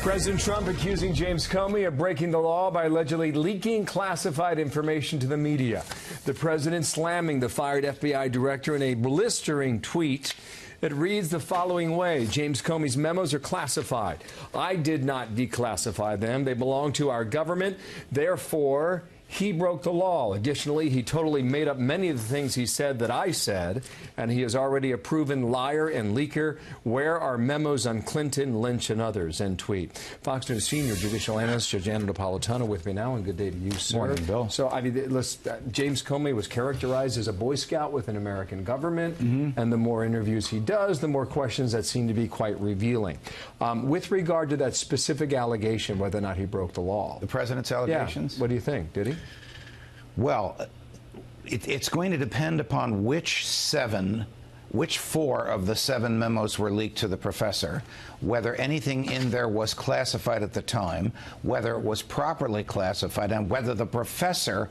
President Trump accusing James Comey of breaking the law by allegedly leaking classified information to the media. The president slamming the fired FBI director in a blistering tweet. It reads the following way: James Comey's memos are classified. I did not declassify them. They belong to our government. Therefore, he broke the law. Additionally, he totally made up many of the things he said that I said, and he is already a proven liar and leaker. Where are memos on Clinton, Lynch, and others? End tweet. Fox News senior judicial analyst Judge Napolitano with me now, and good day to you, sir. Morning, Bill. So, I mean, James Comey was characterized as a Boy Scout with an American government, and the more interviews he does, the more questions that seem to be quite revealing. With regard to that specific allegation, whether or not he broke the law. The president's allegations? Yeah. What do you think? Did he? Well, it's going to depend upon which four of the 7 memos were leaked to the professor, whether anything in there was classified at the time, whether it was properly classified, and whether the professor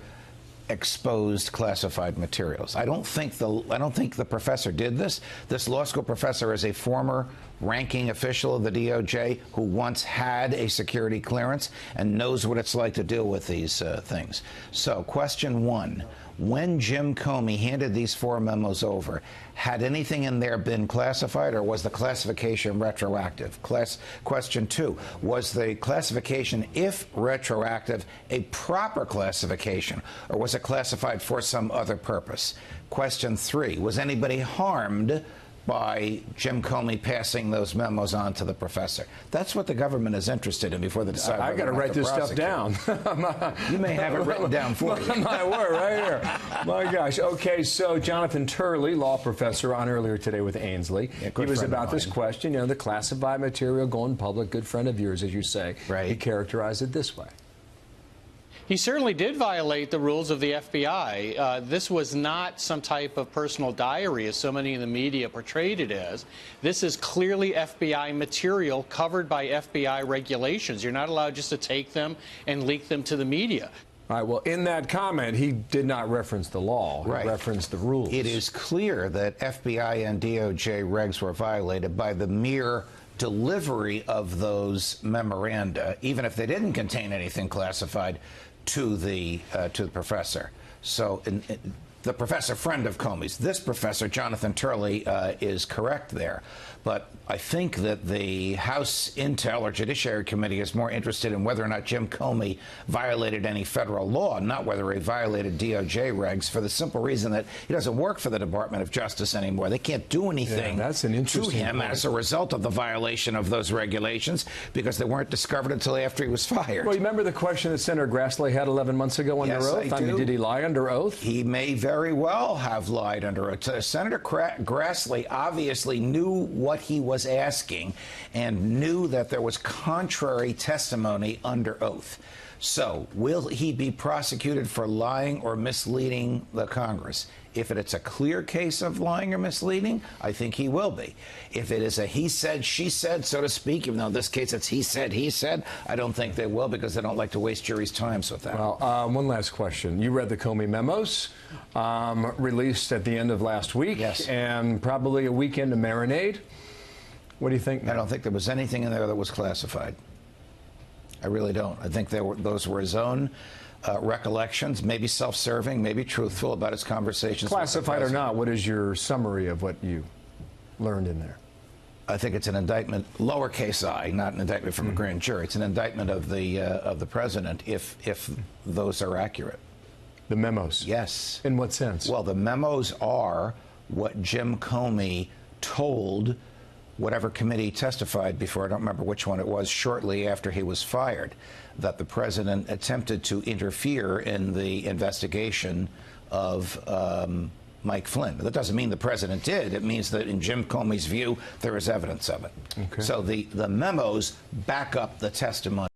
exposed classified materials. I don't think the professor did this. This law school professor is a former ranking official of the DOJ who once had a security clearance and knows what it's like to deal with these things. So, question 1. When Jim Comey handed these 4 memos over, had anything in there been classified, or was the classification retroactive? Question 2, was the classification, if retroactive, a proper classification, or was it classified for some other purpose? Question 3, was anybody harmed by Jim Comey passing those memos on to the professor? That's what the government is interested in before they decide. I got to write this stuff down. You may have it written down for you. My word, right here. My gosh. Okay, so Jonathan Turley, law professor, on earlier today with Ainsley. Yeah, he was about this question, you know, the classified material going public, good friend of yours, as you say. Right. He characterized it this way. He certainly did violate the rules of the FBI. This was not some type of personal diary, as so many in the media portrayed it as. This is clearly FBI material covered by FBI regulations. You're not allowed just to take them and leak them to the media. All right, well, in that comment, he did not reference the law. He referenced the rules. It is clear that FBI and DOJ regs were violated by the mere delivery of those memoranda, even if they didn't contain anything classified, to the professor. So the professor friend of Comey's, this professor, Jonathan Turley, is correct there. But I think that the House Intel or Judiciary Committee is more interested in whether or not Jim Comey violated any federal law, not whether he violated DOJ regs, for the simple reason that he doesn't work for the Department of Justice anymore. They can't do anything to him as a result of the violation of those regulations because they weren't discovered until after he was fired. Well, you remember the question that Senator Grassley had 11 months ago under oath? I mean, did he lie under oath? He may very well have lied under oath. Senator Grassley obviously knew what he was asking and knew that there was contrary testimony under oath. So, will he be prosecuted for lying or misleading the Congress? If it's a clear case of lying or misleading, I think he will be. If it is a he said, she said, so to speak, even though in this case it's he said, I don't think they will because they don't like to waste juries' times with that. Well, one last question. You read the Comey memos released at the end of last week. Yes. And probably a weekend to marinade. What do you think now? I don't think there was anything in there that was classified. I really don't. I think those were his own recollections, maybe self-serving, maybe truthful about his conversations. Classified or not, what is your summary of what you learned in there? I think it's an indictment, lowercase I, not an indictment from a grand jury. It's an indictment of the president, if those are accurate. The memos? Yes. In what sense? Well, the memos are what Jim Comey told whatever committee testified before, I don't remember which one it was, shortly after he was fired, that the president attempted to interfere in the investigation of Mike Flynn. That doesn't mean the president did. It means that in Jim Comey's view, there is evidence of it. Okay. So the memos back up the testimony.